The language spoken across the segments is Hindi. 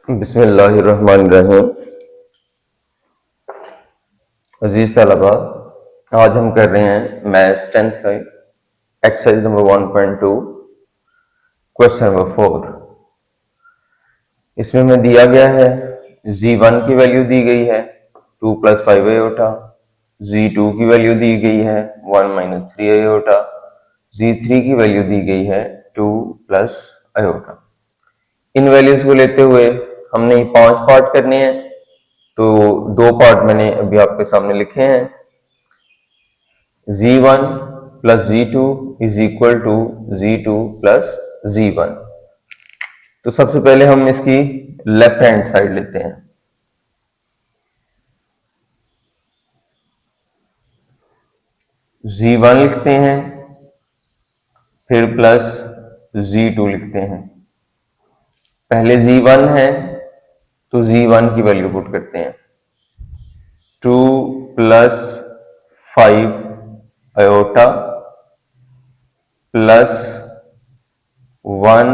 बिस्मिल्लाहिर्रहमानिर्रहीम। अजीज तलबा, आज हम कर रहे हैं मैथ्स 10th का एक्सरसाइज नंबर 1.2 क्वेश्चन नंबर 4। इसमें हमें दिया गया है z1 की वैल्यू दी गई है 2 + 5 आयोटा, z2 की वैल्यू दी गई है 1 - 3 आयोटा, z3 की वैल्यू दी गई है 2 + आयोटा। इन वैल्यूज को लेते हुए हमने 5 पार्ट करने हैं, तो 2 पार्ट मैंने अभी आपके सामने लिखे हैं। z1 + z2 = z2 + z1। तो सबसे पहले हम इसकी लेफ्ट हैंड साइड लेते हैं। z1 लिखते हैं, फिर प्लस z2 लिखते हैं। पहले z1 है तो z1 की वैल्यू पुट करते हैं 2 + 5 आयोटा प्लस 1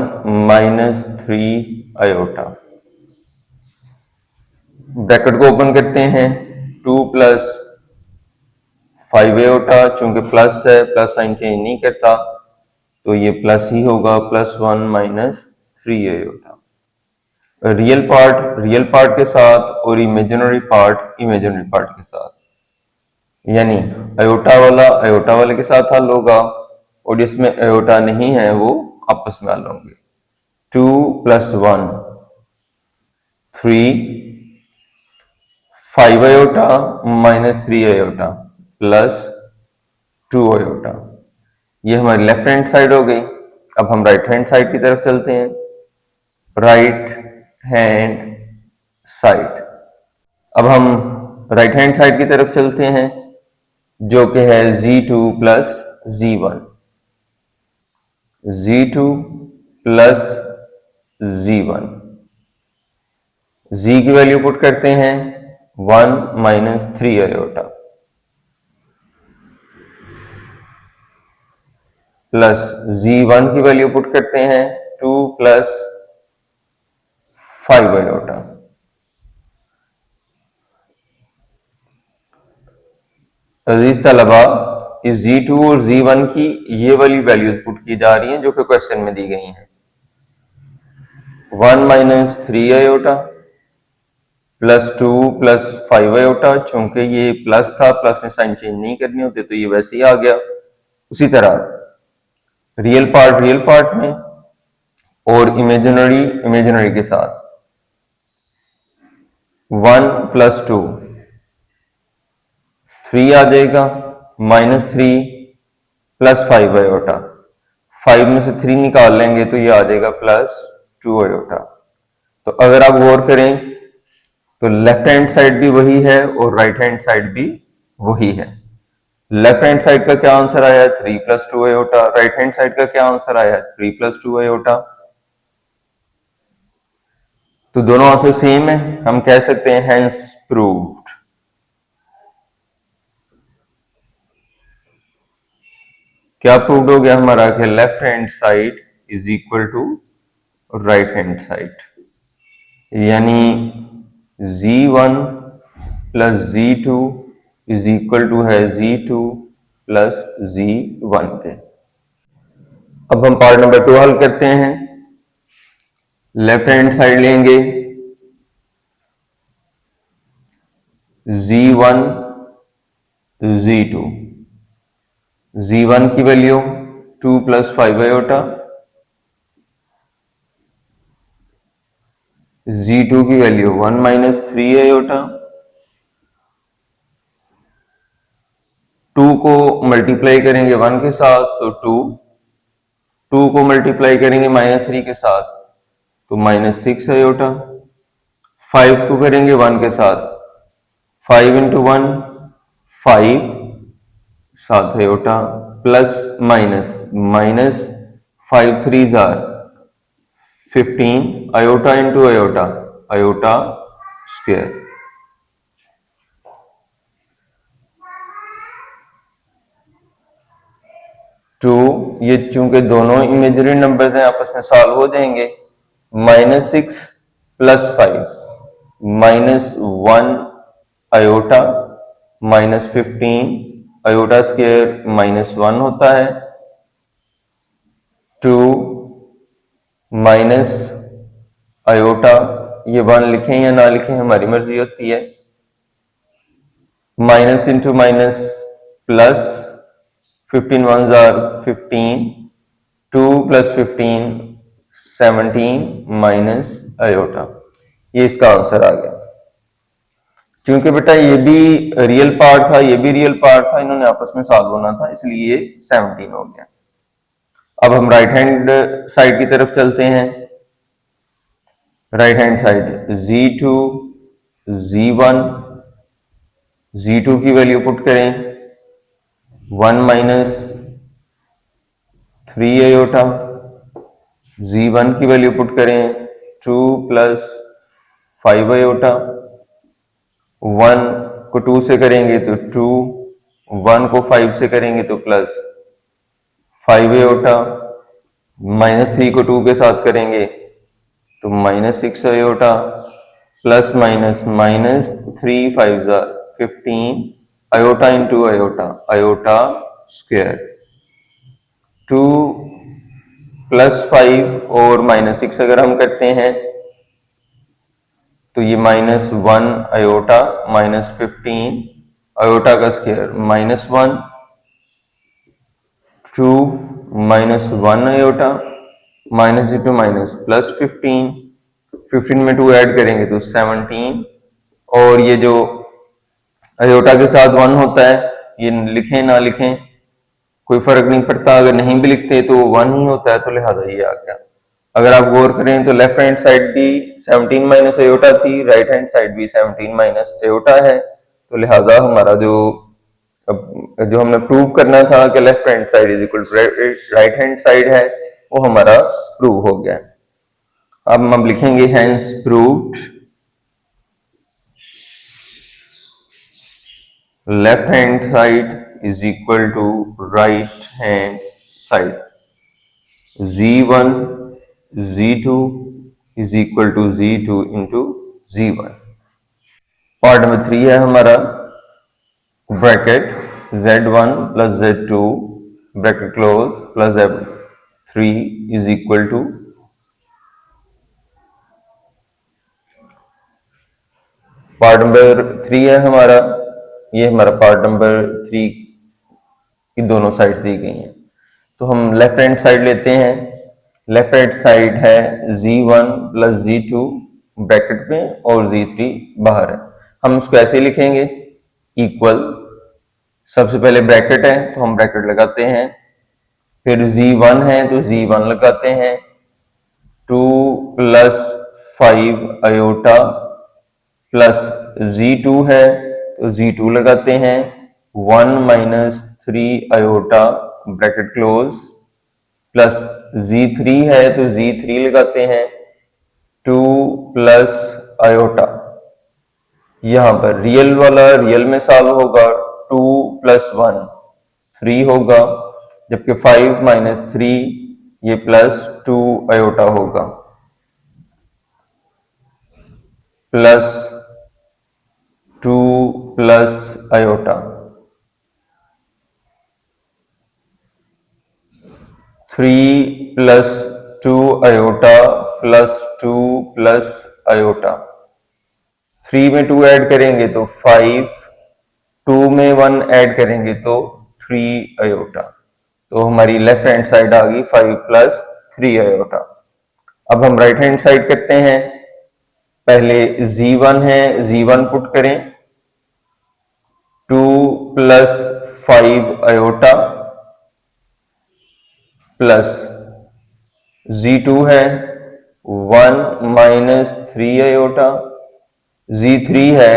- 3 आयोटा। ब्रैकेट को ओपन करते हैं, 2 + 5 आयोटा, चूंकि प्लस है, प्लस साइन चेंज नहीं करता तो ये प्लस ही होगा, +1 - 3 आयोटा। रियल पार्ट के साथ और इमेजिनरी पार्ट इमेजिनरी पार्ट के साथ, यानी आयोटा वाला आयोटा वाले के साथ हल होगा और जिसमें आयोटा नहीं है वो आपस में हल होंगे। 2 + 1 3, 5 आयोटा - 3 आयोटा प्लस 2 आयोटा। ये हमारी लेफ्ट हैंड साइड हो गई। अब हम राइट हैंड साइड की तरफ चलते हैं। राइट हैंड साइड, अब हम राइट हैंड साइड की तरफ चलते हैं, जो कि है z2 + z1। z2 + z1, z की वैल्यू पुट करते हैं 1 - 3 आयोटा प्लस z1 की वैल्यू पुट करते हैं 2 + 5 आयोटा। अजीज तलबा, इस z2 और z1 की ये वाली वैल्यूज पुट की जा रही हैं जो कि क्वेश्चन में दी गई हैं। 1 - 3 आयोटा प्लस 2 + 5 आयोटा, चूंकि ये प्लस था, प्लस ने साइन चेंज नहीं करनी होती तो ये वैसे ही आ गया। उसी तरह रियल पार्ट में और इमेजिनरी के साथ 1 + 2 3 आ जाएगा, -3 + 5 आयोटा। 5 में से 3 निकाल लेंगे तो ये आ जाएगा +2 आयोटा। तो अगर आप गौर करें तो लेफ्ट हैंड साइड भी वही है और राइट हैंड साइड भी वही है। लेफ्ट हैंड साइड का क्या आंसर आया, 3 + 2 आयोटा। राइट हैंड साइड का क्या आंसर आया, 3 + 2 आयोटा। तो दोनों आंसर सेम है, हम कह सकते हैं हेंस प्रूव्ड। क्या प्रूव्ड हो गया हमारा कि left hand side = right hand side, यानी z1 + z2 है z2 + z1 पे। अब हम पार्ट नंबर 2 हल करते हैं। लेफ्ट हैंड साइड लेंगे, z1 z2, z1 की वैल्यू 2 + 5 आयोटा, z2 की वैल्यू 1 - 3 आयोटा। 2 को मल्टीप्लाई करेंगे 1 के साथ तो 2 को मल्टीप्लाई करेंगे -3 के साथ तो -6 आयोटा। 5 को करेंगे 1 के साथ, 5 × 1 5 7 iota plus minus 5 3s are 15 iota × iota square. Two, ये चूंकि दोनों इमेजिनरी नंबर्स हैं आपस में सॉल्व हो जाएंगे। -6 +5 -1 आयोटा -15 आयोटा स्क्वायर -1 होता है। 2 माइनस आयोटा, ये 1 लिखें या ना लिखें हमारी मर्जी होती है। Minus into minus plus, 15 1s are 15, 2 + 15 17 minus iota, ये इसका आंसर आ गया। क्योंकि बेटा ये भी रियल पार्ट था, ये भी रियल पार्ट था, इन्होंने आपस में सॉल्व होना था, इसलिए ये 17 हो गया। अब हम राइट हैंड साइड की तरफ चलते हैं। Right hand side Z2 Z1, Z2 की वैल्यू पुट करें 1 माइनस 3 आयोटा, Z1 की वैल्यू पुट करें 2 + 5 आयोटा। 1 को 2 से करेंगे तो 2, 1 को 5 से करेंगे तो +5 आयोटा, -3 को 2 के साथ करेंगे तो -6 iota, plus minus -3 5s are 15 iota into iota, iota square. 2 + 5 और -6 अगर हम करते हैं तो ये -1 आयोटा -15 आयोटा का square -1, 2 -1 iota minus into minus +15, 15 में 2 ऐड करेंगे तो 17, और ये जो आयोटा के साथ 1 होता है, ये लिखें ना लिखें कोई फर्क नहीं पड़ता, अगर नहीं भी लिखते तो 1 ही होता है, तो लिहाजा ये आ गया। अगर आप गौर करें तो लेफ्ट हैंड साइड भी 17 माइनस आयोटा थी, राइट हैंड साइड भी 17 माइनस आयोटा है, तो लिहाजा हमारा जो हमने प्रूव करना था कि left hand side is equal to right hand side है, वो हमारा प्रूव हो गया। अब हम लिखेंगे hence proved left hand side is equal to right hand side. Z1 Z2 is equal to Z2 into Z1। Part number 3 है हमारा bracket Z1 + Z2 bracket close plus Z3 is equal to, part number 3 है हमारा, ये हमारा पार्ट नंबर 3 की दोनों साइड्स दी गई हैं। तो हम लेफ्ट हैंड साइड लेते हैं। लेफ्ट हैंड साइड है Z1 + Z2 ब्रैकेट में और Z3 बाहर है। हम उसको ऐसे लिखेंगे इक्वल, सबसे पहले ब्रैकेट है तो हम ब्रैकेट लगाते हैं, फिर Z1 है तो Z1 लगाते हैं, 2 + 5 आयोटा प्लस Z2 है तो Z2 लगाते हैं, 1 - 3 iota bracket close plus Z3 है तो Z3 लगाते हैं, 2 + आयोटा। यहां पर रियल वाला रियल में सॉल्व होगा, 2 + 1 3 होगा, जबकि 5 - 3 ये +2 आयोटा होगा, plus 2 + iota, 3 + 2 iota plus 2 + iota. 3 में 2 ऐड करेंगे तो 5, 2 में 1 ऐड करेंगे तो 3 आयोटा। तो हमारी लेफ्ट हैंड साइड आ गई 5 + 3 आयोटा। अब हम राइट हैंड साइड करते हैं। पहले Z1 है, Z1 पुट करें, 2 + 5 आयोटा प्लस Z2 है 1 - 3 आयोटा, Z3 है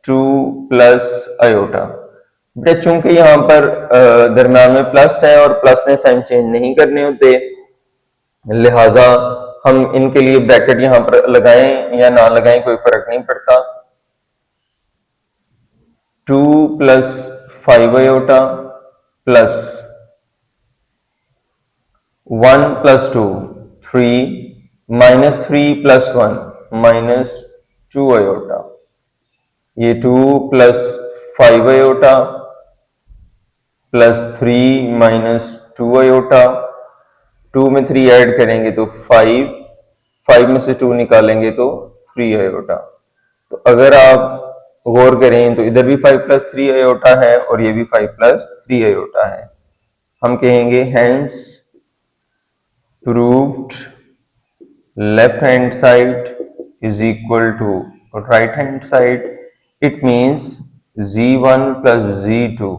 2 + आयोटा। बेटा चूंकि यहां पर दरम्यान में प्लस है और प्लस ने साइन चेंज नहीं करने होते, लिहाजा हम इनके लिए ब्रैकेट यहां पर लगाएं या ना लगाएं कोई फर्क नहीं पड़ता। 2 + 5 आयोटा प्लस 1 + 2 3 - 3 + 1 माइनस 2 आयोटा, ये 2 plus 5 iota plus 3 minus 2 iota, 2 में 3 ऐड करेंगे तो 5, 5 में से 2 निकालेंगे तो 3 आयोटा। तो अगर आप गौर करें तो इधर भी 5 प्लस 3 आयोटा है और ये भी 5 प्लस 3 आयोटा है। हम कहेंगे hence proved left hand side is equal to right hand side. It means z1 plus z2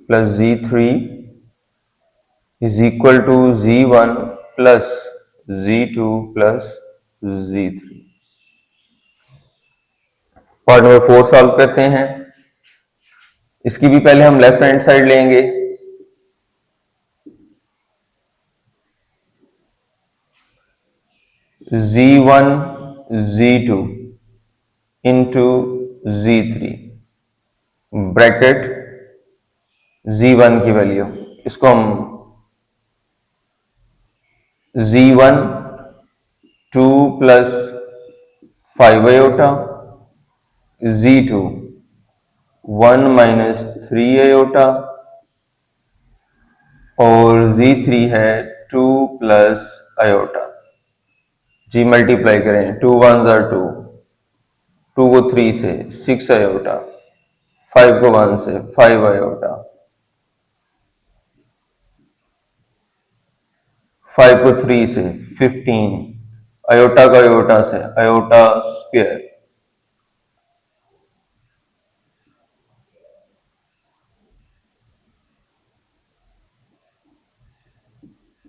plus z3 is equal to z1 plus z2 plus z3। Part number 4 solve करते हैं। इसकी भी पहले हम लेफ्ट हैंड साइड लेंगे। z1 z2 into z3 bracket z1 की वैल्यू, इसको हम z1 2 plus 5 iota, z2 1 minus 3 iota और z3 है 2 प्लस आयोटा। जी मल्टीप्लाई करें, 2 1 जार 2, 2 को 3 से 6 आयोटा, 5 को 1 से 5 आयोटा, 5 को 3 से 15, आयोटा का आयोटा से आयोटा स्क्वायर,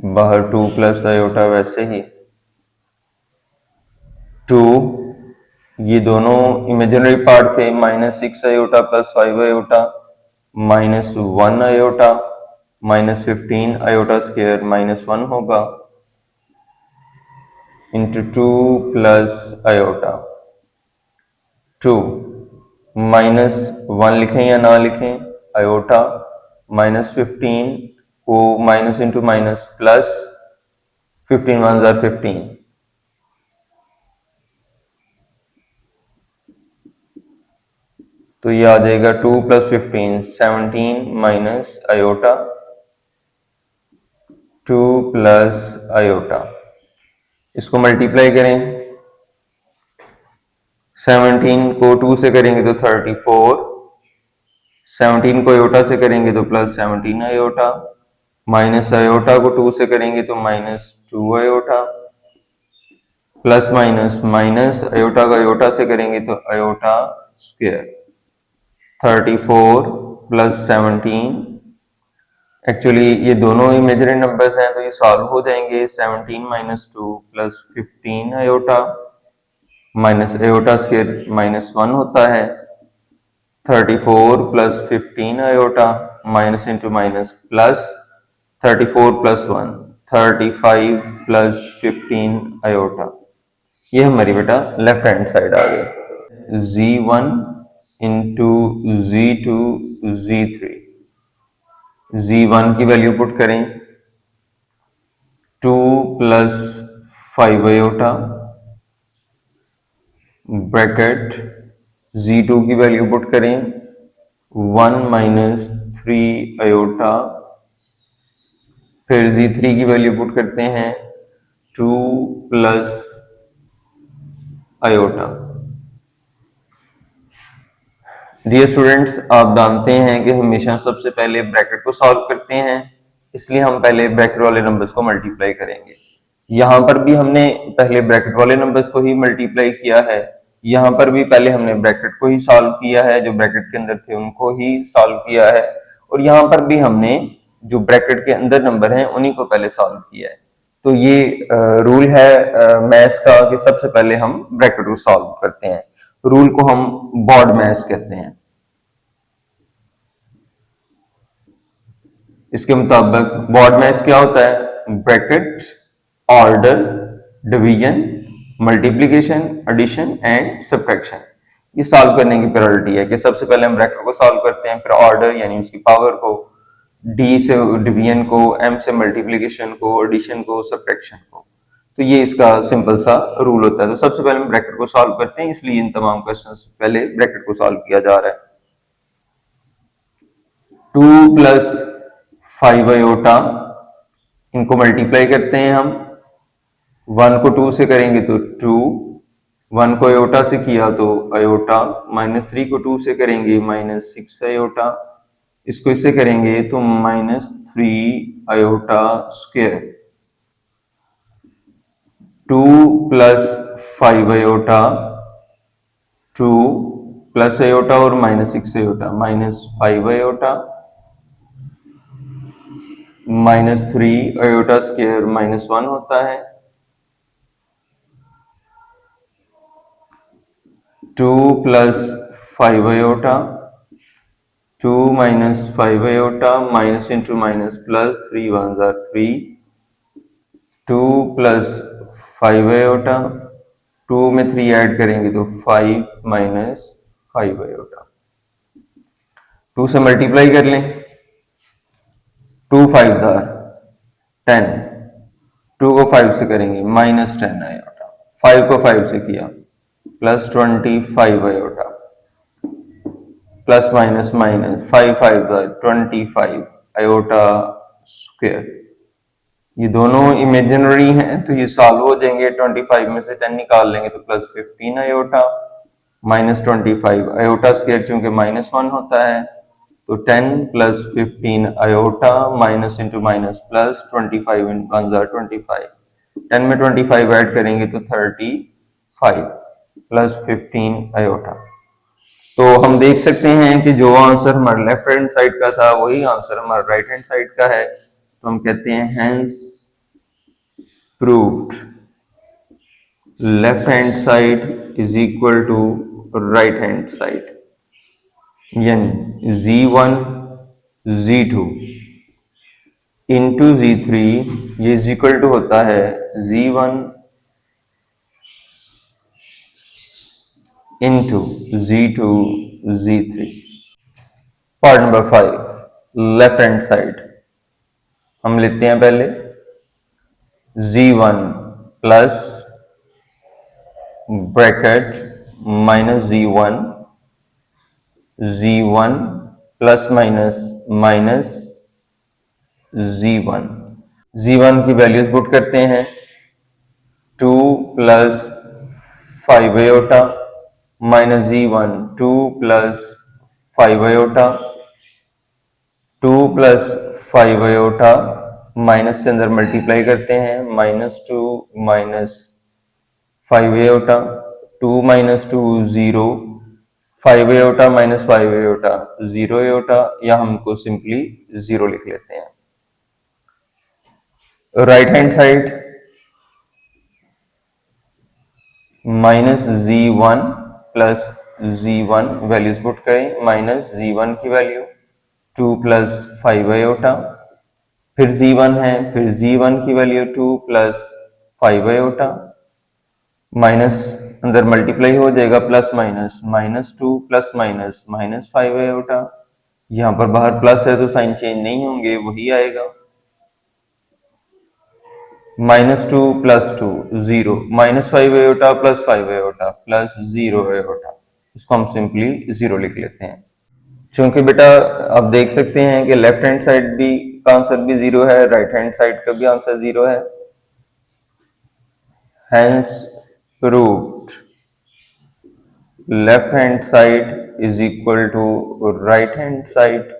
बाहर 2 प्लस आयोटा वैसे ही 2, ये दोनों इमेजिनरी पार्ट थे, minus 6 iota plus 5 iota minus 1 iota minus 15 iota square minus 1 होगा इंटू 2 प्लस आयोटा 2 माइनस 1 लिखें या ना लिखें, आयोटा माइनस 15 को minus into minus plus 15 1 jar 15, तो ये आ जाएगा 2 plus 15 17 minus iota 2 plus iota. इसको मल्टीप्लाई करें, 17 को 2 से करेंगे तो 34, 17 को आयोटा से करेंगे तो प्लस 17 आयोटा, माइनस आयोटा को 2 से करेंगे तो minus 2 iota, plus minus minus iota का आयोटा से करेंगे तो आयोटा स्क्वायर, 34 प्लस 17, एक्चुअली ये दोनों इमेजिनरी नंबर्स हैं तो ये सॉल्व हो जाएंगे। 17 minus 2 plus 15 iota minus iota square minus 1 होता है, 34 plus 15 iota minus into minus plus 34 plus 1 35 plus 15 iota. ये हमारी बेटा लेफ्ट हैंड साइड आ गई। z1 into z2 z3, z1 की वैल्यू पुट करें 2 प्लस 5 आयोटा ब्रैकेट, z2 की वैल्यू पुट करें 1 माइनस 3 आयोटा, फिर z3 की वैल्यू पुट करते हैं 2 प्लस आयोटा। डियर स्टूडेंट्स, आप जानते हैं कि हमेशा सबसे पहले ब्रैकेट को सॉल्व करते हैं, इसलिए हम पहले ब्रैकेट वाले नंबर्स को मल्टीप्लाई करेंगे। यहां पर भी हमने पहले ब्रैकेट वाले नंबर्स को ही मल्टीप्लाई किया है, यहां पर भी पहले हमने ब्रैकेट को ही सॉल्व किया है, जो ब्रैकेट के अंदर थे उनको ही सॉल्व किया है, और यहां पर भी हमने जो ब्रैकेट के अंदर नंबर हैं उन्हीं को पहले सॉल्व किया है। तो ये रूल है मैथ्स का कि सबसे पहले हम ब्रैकेट को सॉल्व करते हैं। रूल को हम बॉड मैथ्स कहते हैं। इसके मुताबिक बॉड मैथ्स क्या होता है? Bracket, order, division, multiplication, addition and subtraction. ये सॉल्व करने की प्रायोरिटी है कि सबसे पहले हम ब्रैकेट को सॉल्व करते हैं, फिर ऑर्डर यानी उसकी पावर को, डी से डिवीजन को, एम से मल्टीप्लिकेशन को, एडिशन को, सब्ट्रैक्शन को। तो ये इसका सिंपल सा रूल होता है। तो सबसे पहले हम ब्रैकेट को सॉल्व करते हैं, इसलिए इन तमाम क्वेश्चंस पहले ब्रैकेट को सॉल्व किया जा रहा है। 2 प्लस 5 आयोटा, इनको मल्टीप्लाई करते हैं हम। 1 को 2 से करेंगे तो 2, 1 को आयोटा से किया तो आयोटा, -3 को 2 से करेंगे -6 आयोटा, इसको इससे करेंगे तो -3 iota square. 2 plus 5 iota, 2 plus iota और -6 आयोटा, -5 आयोटा, -3 आयोटा स्क्वायर -1 होता है। 2 plus 5 iota, 2 minus 5 iota, minus into minus plus 3 ones are 3, 2 plus 5 iota, 2 में 3 ऐड करेंगे तो 5 minus 5 iota, 2 से मल्टीप्लाई कर लें, 2 5s are 10, 2 को 5 से करेंगे -10 iota, 5 को 5 से किया plus 25 iota, plus minus minus 5 5 25 iota square. ये दोनों इमेजिनरी हैं तो ये सॉल्व हो जाएंगे। 25 में से 10 निकाल लेंगे तो प्लस 15 आयोटा, -25 आयोटा स्क्वायर चूंकि -1 होता है तो 10 plus 15 iota, minus into minus plus 25 इन 1 25, 10 में 25 ऐड करेंगे तो 35 प्लस 15 आयोटा। तो हम देख सकते हैं कि जो आंसर हमारे लेफ्ट हैंड साइड का था वही आंसर हमारे राइट हैंड साइड का है। तो हम कहते हैं hence proved left hand side is equal to right hand side, यानी Z1 Z2 इंटू Z3 ये इज इक्वल टू होता है Z1 into Z2 Z3। Part number 5 left hand side हम लेते हैं पहले Z1 plus bracket minus Z1, Z1 plus minus minus Z1, Z1 की वैल्यूज पुट करते हैं 2 plus 5 iota minus Z1 2 plus 5 iota, 2 plus 5 iota minus से अंदर मल्टीप्लाई करते हैं -2 minus 5 iota, 2 minus 2 0, 5 iota minus 5 iota 0 iota, या हमको सिंपली 0 लिख लेते हैं। Right hand side minus Z1 plus Z1 values put करें, माइनस Z1 की वैल्यू 2 प्लस 5 आयोटा, फिर Z1 है, फिर Z1 की वैल्यू 2 प्लस 5 आयोटा, माइनस अंदर मल्टीप्लाई हो जाएगा plus minus -2 plus minus -5 iota, यहां पर बाहर प्लस है तो साइन चेंज नहीं होंगे, वही आएगा -2 plus 2 0, -5 iota plus 5 iota plus 0 iota, इसको हम सिंपली 0 लिख लेते हैं। चूंकि बेटा आप देख सकते हैं कि लेफ्ट हैंड साइड भी का आंसर भी 0 है, राइट हैंड साइड का भी आंसर 0 है, hence proved left hand side is equal to right hand side,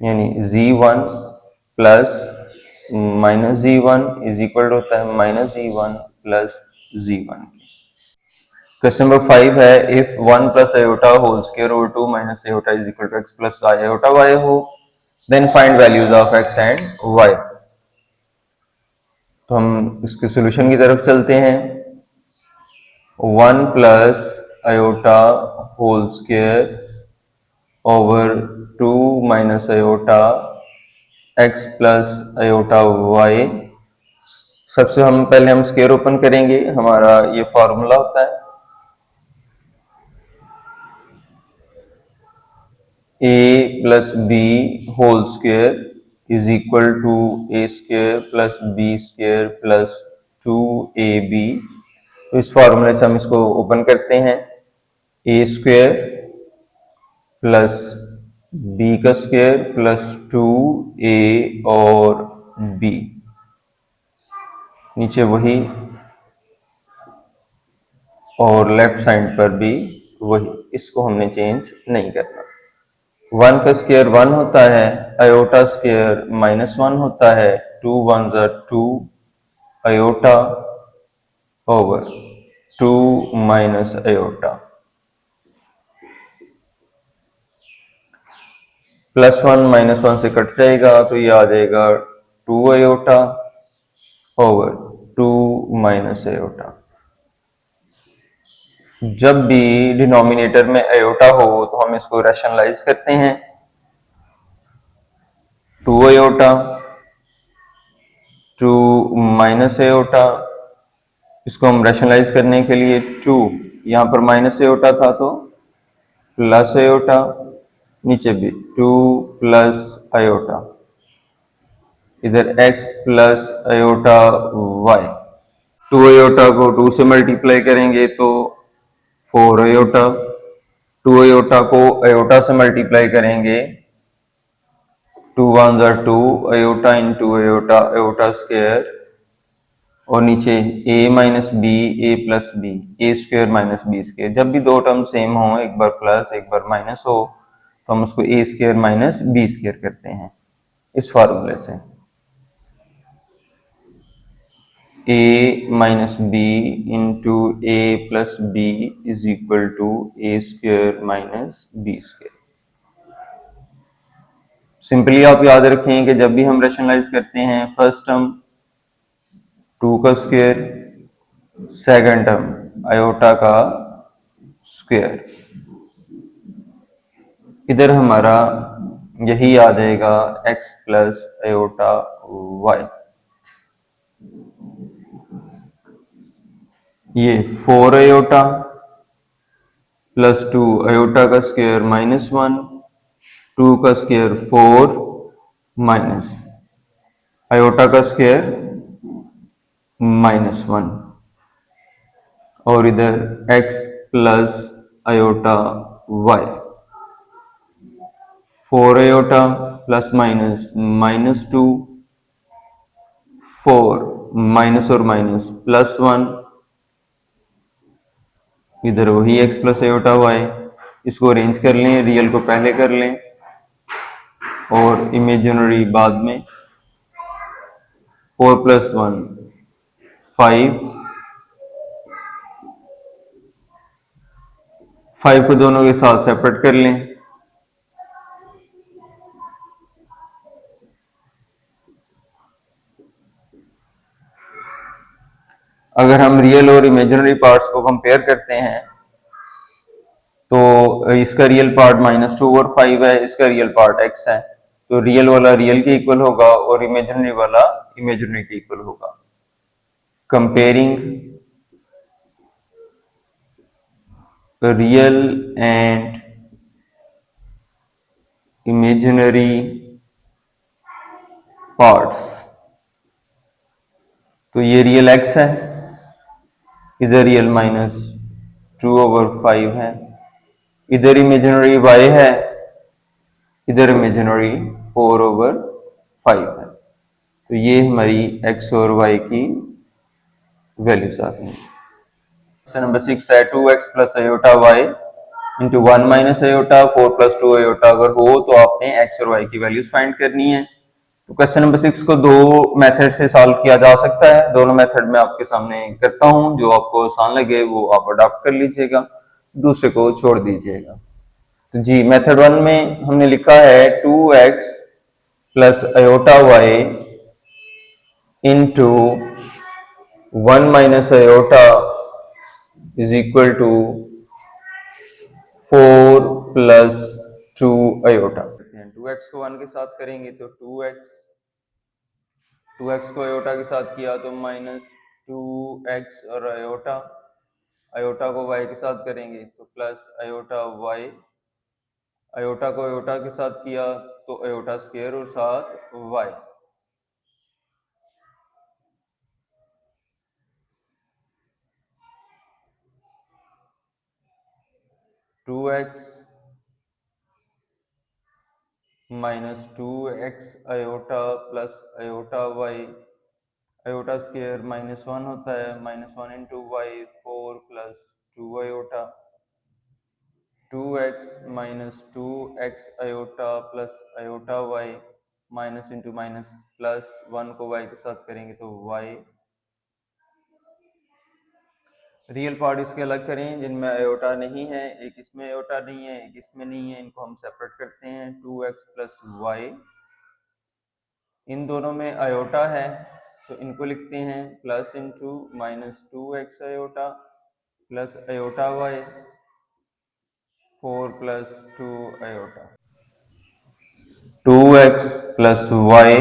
यानी Z1 plus minus Z1 is equal होता है minus Z1 plus Z1। Question number 5 है if 1 plus iota whole square over 2 minus iota is equal to x plus iota y हो, then find values of x and y। तो हम इसके सॉल्यूशन की तरफ चलते हैं। 1 plus iota whole square over 2 minus iota x plus iota y। सबसे हम पहले हम स्क्वायर ओपन करेंगे, हमारा ये फॉर्मूला होता है a plus b whole square is equal to a square plus b square plus 2ab। तो इस फॉर्मूले से हम इसको ओपन करते हैं, ए स्क्वेयर प्लस बी का स्क्वेयर प्लस 2a और b, नीचे वही और लेफ्ट साइड पर भी वही, इसको हमने चेंज नहीं करना। 1 का स्क्वायर 1 होता है, अयोटा स्क्वायर -1 होता है, 2 1 ज़ा 2 अयोटा ओवर 2 माइनस अयोटा, +1 -1 से कट जाएगा तो ये आ जाएगा 2 अयोटा ओवर 2 माइनस अयोटा। जब भी डिनोमिनेटर में अयोटा हो तो हम इसको रैशनलाइज करते हैं, 2 अयोटा 2 माइनस अयोटा, इसको हम रैशनलाइज करने के लिए 2 यहाँ पर माइनस अयोटा था तो प्लस अयोटा, नीचे भी 2 प्लस अयोटा, इधर x plus iota y, 2 iota को 2 से मल्टीप्लाई करेंगे तो 4 अयोटा, 2 अयोटा को अयोटा से मल्टीप्लाई करेंगे 2 1 ज़ा 2 iota into iota, iota square और नीचे a minus b a plus b, a square minus b square. जब भी दो टर्म सेम हो, एक बार प्लस एक बार माइनस हो, तो हम उसको a square minus b square करते हैं इस फार्मूले से। a minus b into a plus b is equal to a square minus b square. Simply आप याद रखें कि जब भी हम रेशनलाइज करते हैं, फर्स्ट टर्म 2 का स्क्वेयर, सेकंड टर्म अयोटा का स्क्वायर, इधर हमारा यही आ जाएगा x प्लस अयोटा y। ये 4 अयोटा प्लस 2 अयोटा का स्क्वायर -1, 2 का स्क्वायर 4 माइनस अयोटा का स्क्वायर -1 और इधर x plus iota y, 4 iota plus -2 4 minus और माइनस +1, इधर वही x प्लस अयोटा y। इसको अरेंज कर लें, रियल को पहले कर लें और इमेजिनरी बाद में। 4 + 1 5, 5 को दोनों के साथ सेपरेट कर लें, अगर हम रियल और इमेजिनरी पार्ट्स को कंपेयर करते हैं तो इसका रियल पार्ट -2 और 5 है, इसका रियल पार्ट x है, तो रियल वाला रियल के इक्वल होगा और इमेजिनरी वाला इमेजिनरी के इक्वल होगा। Comparing real and imaginary parts, तो ये रियल x है, इधर रियल -2/5 है, इधर इमेजिनरी y है, इधर इमेजिनरी 4/5 है। तो ये हमारी x और y की वैल्यूज आती हैं। क्वेश्चन नंबर 6 है 2x plus iota y into 1 minus iota 4 + 2 iota अगर हो तो आपने x और y की वैल्यूज फाइंड करनी है। तो क्वेश्चन नंबर 6 को दो मेथड से सॉल्व किया जा सकता है, दोनों मेथड मैं आपके सामने करता हूं, जो आपको आसान लगे वो आप अडॉप्ट कर लीजिएगा, दूसरे को छोड़ दीजिएगा। तो जी मेथड 1 में हमने लिखा है 2x plus iota y into 1 minus iota is equal to 4 + 2 iota. 2x को 1 के साथ करेंगे तो 2x, 2x को अयोटा के साथ किया तो -2x और अयोटा, अयोटा को y के साथ करेंगे तो प्लस अयोटा y, अयोटा को अयोटा के साथ किया तो अयोटा स्क्वायर और साथ y। 2x minus 2x iota plus iota y, iota square -1 होता है, -1 into y 4 plus 2 iota, 2x minus 2x iota plus iota y, minus into minus plus 1 को y के साथ करेंगे तो y। रियल पार्ट इसके अलग करें जिनमें आयोटा नहीं है, एक इसमें आयोटा नहीं है, एक इसमें नहीं है, इनको हम सेपरेट करते हैं। 2x प्लस वाई, इन दोनों में आयोटा है तो इनको लिखते हैं plus into minus 2x iota plus iota y 4 plus 2 iota. 2x plus y,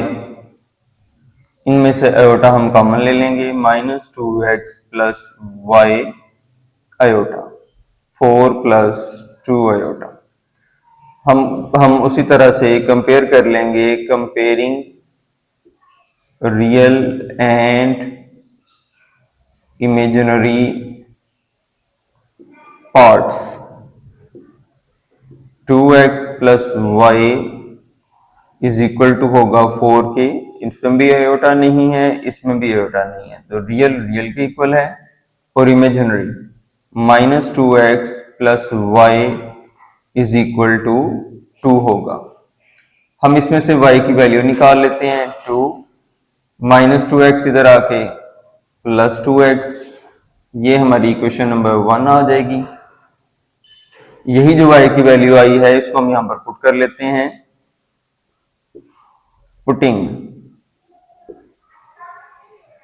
इनमें से आयोटा हम कॉमन ले लेंगे, minus 2x plus y iota 4 plus 2 iota. हम उसी तरह से कंपेयर कर लेंगे, comparing real and imaginary parts. 2x plus y is equal to होगा 4 के, इसमें भी आयोटा नहीं है, इसमें भी आयोटा नहीं है, तो रियल के इक्वल है, और imaginary minus 2x plus y is equal to 2 होगा। हम इसमें से y की वैल्यू निकाल लेते हैं, 2 माइनस 2x इधर आके प्लस 2x, ये हमारी इक्वेशन नंबर 1 आ जाएगी। यही जो y की वैल्यू आई है इसको हम यहां पर पुट कर लेते हैं, putting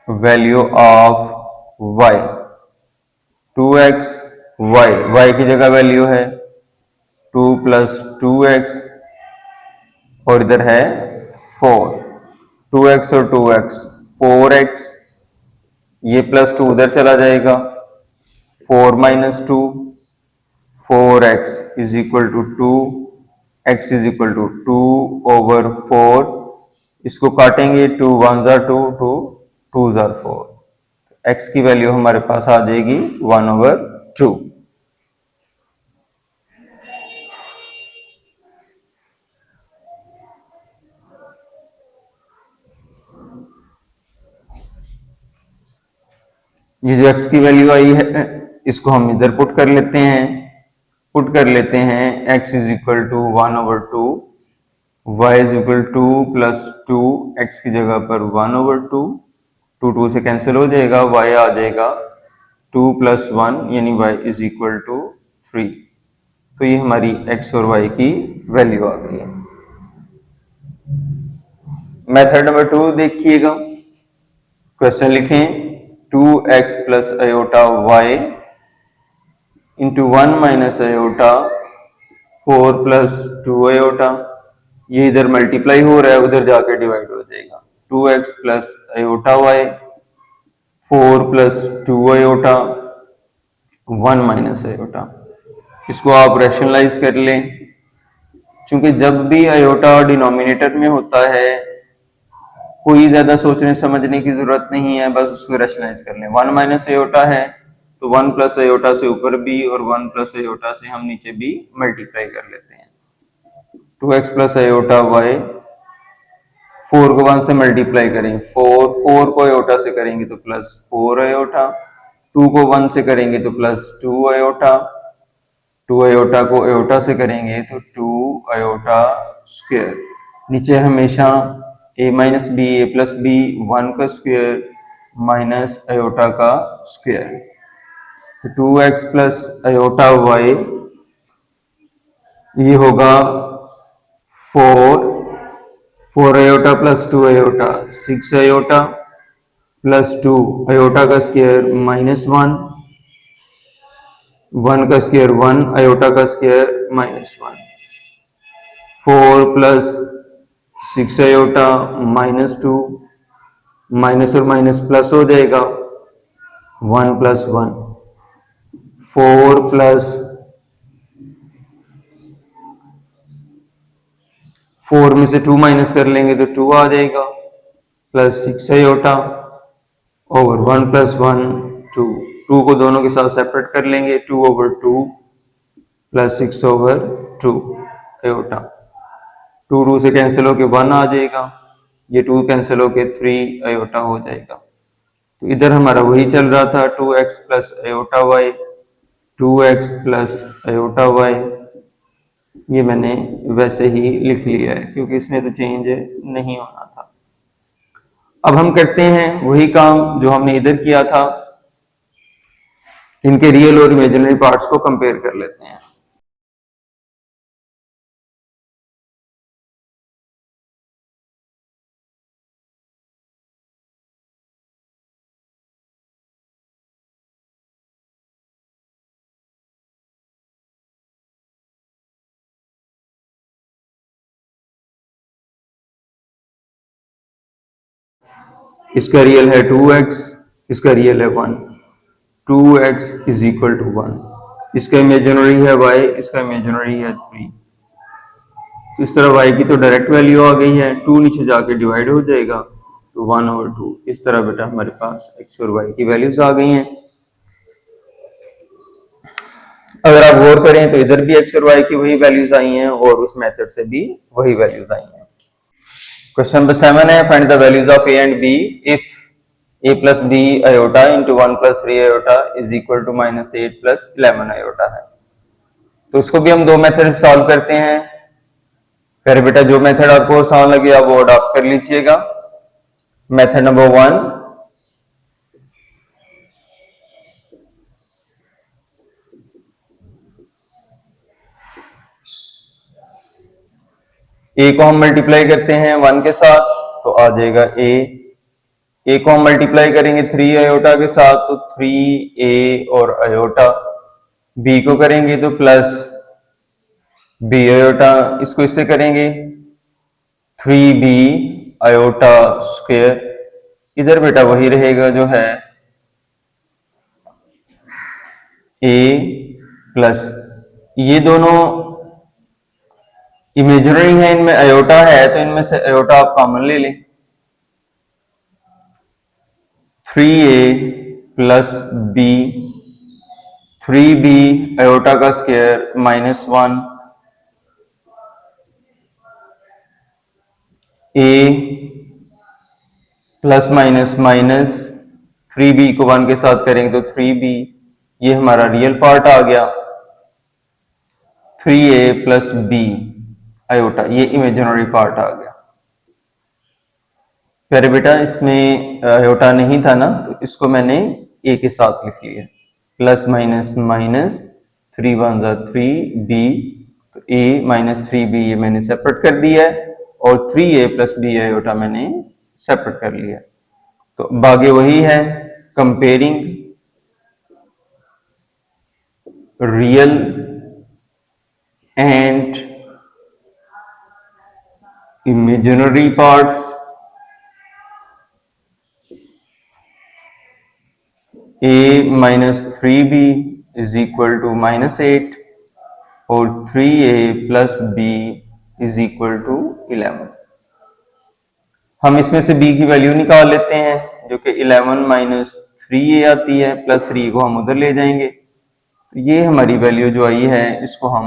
value of y, 2x y की जगह वैल्यू है 2 प्लस 2x और इधर है 4, 2x और 2x 4x, ये प्लस 2 उधर चला जाएगा, 4 minus 2 4x is equal to 2, x is equal to 2 over 4, इसको काटेंगे 2 1 जार 2, 2 जार 4, x की वैल्यू हमारे पास आ जाएगी 1 ओवर 2। ये जो x की वैल्यू आई है इसको हम इधर पुट कर लेते हैं, x is equal to 1 over 2, y is equal to plus 2, x की जगह पर 1 ओवर 2, 2 से कैंसिल हो जाएगा, y आ जाएगा 2 प्लस 1 यानी y इज इक्वल टू 3। तो ये हमारी x और y की वैल्यू आ गई है। मेथड नंबर 2 देखिएगा, क्वेश्चन लिखें 2x plus iota y into 1 minus iota 4 plus 2 iota, ये इधर मल्टीप्लाई हो रहा है उधर जाके डिवाइड हो जाएगा, 2x plus iota y 4 plus 2 iota 1 minus iota. इसको आप रैशनलाइज कर लें, क्योंकि जब भी आयोटा डिनोमिनेटर में होता है कोई ज्यादा सोचने समझने की जरूरत नहीं है, बस उसको रैशनलाइज कर लें। 1 माइनस आयोटा है तो 1 प्लस आयोटा से ऊपर भी और 1 प्लस आयोटा से हम नीचे भी मल्टीप्लाई कर लेते हैं। 2x प्लस आयोटा y, 4 को 1 से मल्टीप्लाई करें, 4 को आयोटा से करेंगे तो प्लस 4 आयोटा, 2 को 1 से करेंगे तो प्लस 2 आयोटा, 2 आयोटा को आयोटा से करेंगे तो 2 आयोटा स्क्वायर, नीचे हमेशा a minus b a plus b 1 का स्क्वायर माइनस आयोटा का स्क्वायर, तो 2x प्लस आयोटा y ये होगा 4 iota plus 2 iota 6 iota plus 2 iota का स्क्वायर माइनस 1, 1 का स्क्वायर 1 आयोटा का square minus 1, 4 plus 6 iota minus 2, minus और माइनस प्लस हो जाएगा 1 प्लस 1, 4 प्लस 4 में से 2 माइनस कर लेंगे तो 2 आ जाएगा, प्लस 6 आयोटा ओवर 1 प्लस 1 2, 2 को दोनों के साथ सेपरेट कर लेंगे 2 ओवर 2, प्लस 6/2 आयोटा। 2 से कैंसिल होके 1 आ जाएगा, ये 2 कैंसिल होके 3 आयोटा हो जाएगा। तो इधर हमारा वही चल रहा था 2x plus iota y, 2x plus iota y, ये मैंने वैसे ही लिख लिया है क्योंकि इसने तो चेंज नहीं होना था। अब हम करते हैं वही काम जो हमने इधर किया था, इनके रियल और इमेजिनरी पार्ट्स को कंपेयर कर लेते हैं। इसका रियल है 2x, इसका रियल है 1, 2x इज इक्वल टू 1, इसका इमेजिनरी है y, इसका इमेजिनरी है 3। तो इस तरह y की तो डायरेक्ट वैल्यू आ गई है, 2 नीचे जाके डिवाइड हो जाएगा तो 1/2। इस तरह बेटा हमारे पास x और y की वैल्यूज आ गई हैं। अगर आप गौर करें तो इधर भी x और y की वही वैल्यूज आई हैं और उस मेथड से भी वही वैल्यूज आई हैं। क्वेश्चन नंबर 7 है, find the values of a and b if a plus b iota into 1 plus 3 iota is equal to -8 plus 11 iota है। तो इसको भी हम दो मेथड से सॉल्व करते हैं। फिर बेटा जो मेथड आपको आसान लगे आप वो अडॉप्ट कर लीजिएगा। मेथड नंबर 1, a को हम मल्टीप्लाई करते हैं 1 के साथ तो आ जाएगा a को हम मल्टीप्लाई करेंगे 3 आयोटा के साथ तो 3a और आयोटा, b को करेंगे तो प्लस b आयोटा, इसको इससे करेंगे 3b आयोटा स्क्वायर। इधर बेटा वही रहेगा जो है a प्लस, ये दोनों इमेजिनरी है, इनमें आयोटा है तो इनमें से आयोटा आप कॉमन ले लें, 3a plus b, 3b iota का square -1, a plus minus minus, 3b को 1 के साथ करेंगे तो 3b, ये हमारा रियल पार्ट आ गया, 3a प्लस b आयोटा, ये इमेजिनरी पार्ट आ गया। प्यारे बेटा इसमें आयोटा नहीं था ना तो इसको मैंने a के साथ लिख लिया, प्लस माइनस माइनस, 3 1 3b, तो a माइनस 3b ये मैंने सेपरेट कर दिया है और 3a प्लस b आयोटा मैंने सेपरेट कर लिया। तो बागे वही है, comparing real and imaginary parts, a minus 3b is equal to -8 और 3a plus b is equal to 11। हम इसमें से b की वैल्यू निकाल लेते हैं जो कि 11 माइनस 3a आती है, प्लस 3 को हम उधर ले जाएंगे तो ये हमारी वैल्यू जो आई है इसको हम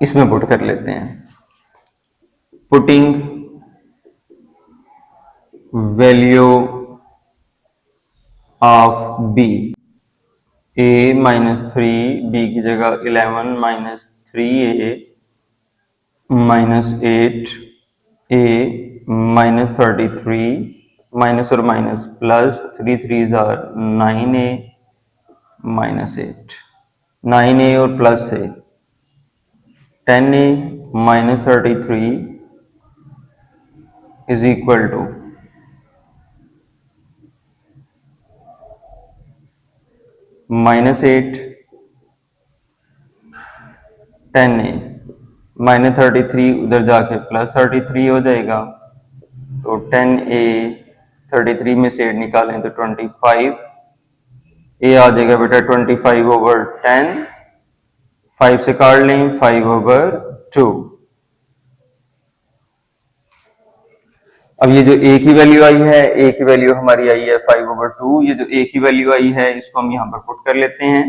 इसमें पुट कर लेते हैं। Putting value of b, a minus 3b की जगह 11 minus 3a minus 8, a minus 33, minus और minus plus, 3 3s are 9a minus 8, 9a और प्लस से 10a minus 33 is equal to -8 10a minus 33 उधर जाके प्लस 33 हो जाएगा तो 10a 33 में से 8 निकालें तो 25, a आ जाएगा बेटा 25/10, 5 से काट लें 5/2। अब ये जो a की वैल्यू आई है, a की वैल्यू हमारी आई है 5/2, ये जो a की वैल्यू आई है इसको हम यहां पर पुट कर लेते हैं।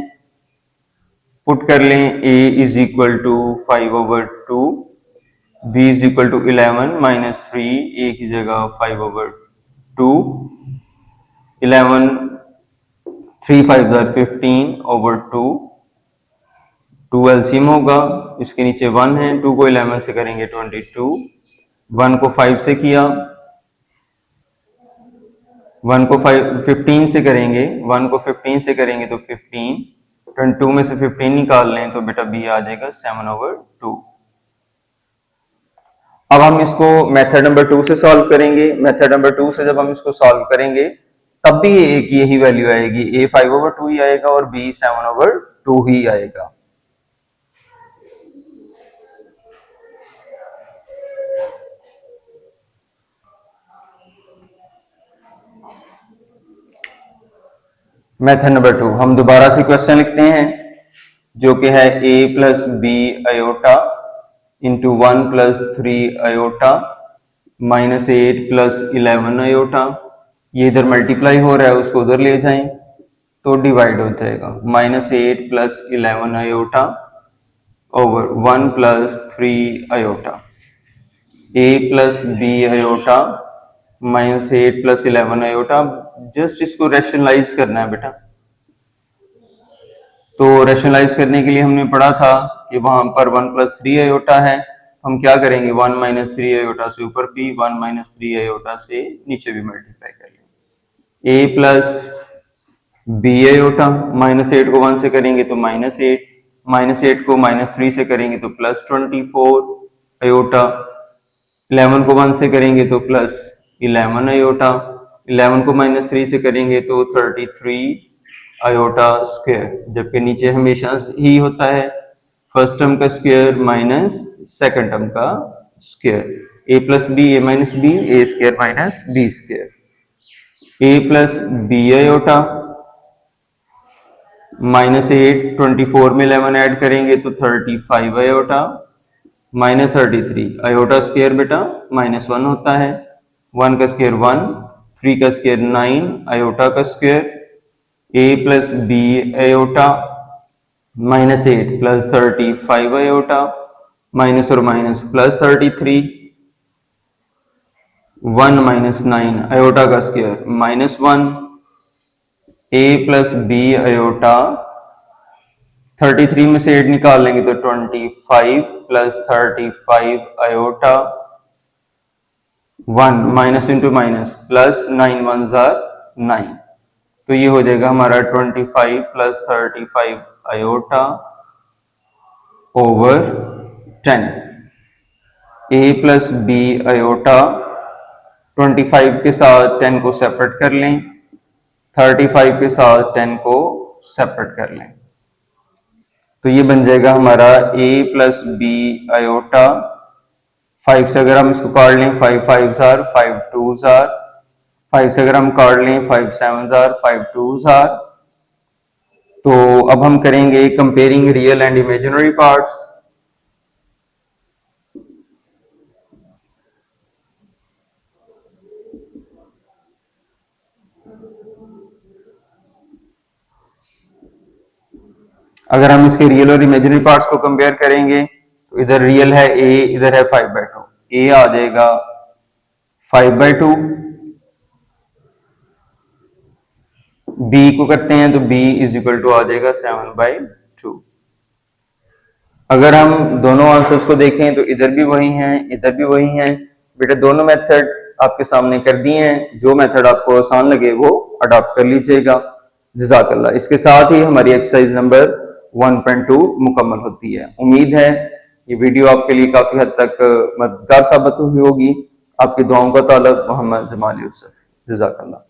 पुट कर लें a is equal to 5/2, b is equal to 11 minus 3, a की जगह 5/2, 11 3 5 15/2, 2 एलसीएम होगा, इसके नीचे 1 है, 2 को 11 से करेंगे 22, 1 को 5 से किया, 1 को 15 से करेंगे, 1 को 15 से करेंगे तो 15, 22 में से 15 निकाल लें तो बेटा b आ जाएगा 7/2। अब हम इसको मेथड नंबर 2 से सॉल्व करेंगे। मेथड नंबर 2 से जब हम इसको सॉल्व करेंगे तब भी a की यही वैल्यू आएगी, a 5/2 ही आएगा और b 7/2 ही आएगा। मेथड नंबर 2 हम दोबारा से क्वेश्चन लिखते हैं जो कि है a plus b iota into 1 plus 3 iota minus 8 plus 11 iota. ये इधर मल्टीप्लाई हो रहा है, उसको उधर ले जाएं तो डिवाइड हो जाएगा, minus 8 plus 11 iota over 1 plus 3 iota, a plus b iota minus 8 plus 11 iota. Just इसको रैशनलाइज करना है बेटा। तो रैशनलाइज करने के लिए हमने पढ़ा था कि वहां पर 1 प्लस 3 आयोटा है, तो हम क्या करेंगे 1 माइनस 3 आयोटा से ऊपर भी, 1 माइनस 3 आयोटा से नीचे भी मल्टीप्लाई कर लेंगे। a plus b iota, minus 8 को 1 से करेंगे तो माइनस 8, माइनस 8 को माइनस 3 से करेंगे तो प्लस 24 आयोटा, 11 को 1 से करेंगे तो प्लस 11 आयोटा, 11 को माइनस 3 से करेंगे तो 33 आयोटा स्क्वायर, जबकि नीचे हमेशा ही होता है फर्स्ट टर्म का स्क्वायर माइनस सेकंड टर्म का square, a plus b a minus b, a square minus b square, a plus b iota minus 8, 24 में 11 ऐड करेंगे तो 35 आयोटा माइनस 33, आयोटा स्क्वायर बेटा माइनस 1 होता है, 1 का स्क्वायर 1, 3 का स्क्वायर 9 आयोटा का square, a plus b iota minus 8 plus 35 iota minus और माइनस प्लस 33, 1 माइनस 9 आयोटा का square minus 1, a plus b iota 33 में से 8 निकाल लेंगे तो 25 plus 35 iota, 1 minus into minus plus 9 1 9, तो ये हो जाएगा हमारा 25 plus 35 iota over 10, a plus b iota 25 के साथ 10 को सेपरेट कर लें, 35 के साथ 10 को सेपरेट कर लें, तो ये बन जाएगा हमारा a प्लस बी आयोटा, 5 से अगर हम इसको काट लें 5 5 आर 5 2 आर, 5 से अगर हम काट लें 5 7 आर 5 2 आर। तो अब हम करेंगे comparing real and imaginary parts. अगर हम इसके रियल और इमेजिनरी पार्ट्स को कंपेयर करेंगे तो इधर रियल है a, इधर है 5/2, a आ जाएगा 5/2, b को करते हैं तो b इज इक्वल टू आ जाएगा 7/2। अगर हम दोनों आंसर्स को देखें तो इधर भी वही हैं, इधर भी वही हैं। बेटा दोनों मेथड आपके सामने कर दिए हैं, जो मेथड आपको आसान लगे वो अडॉप्ट कर लीजिएगा। जज़ाकल्लाह। इसके साथ ही हमारी एक्सरसाइज नंबर 1.2 मुकम्मल होती है। उम्मीद है ये वीडियो आपके लिए काफी हद तक मददगार साबित हुई होगी। आपकी दुआओं का तालब मोहम्मद जमाल यूसुफ। जज़ाकल्लाह।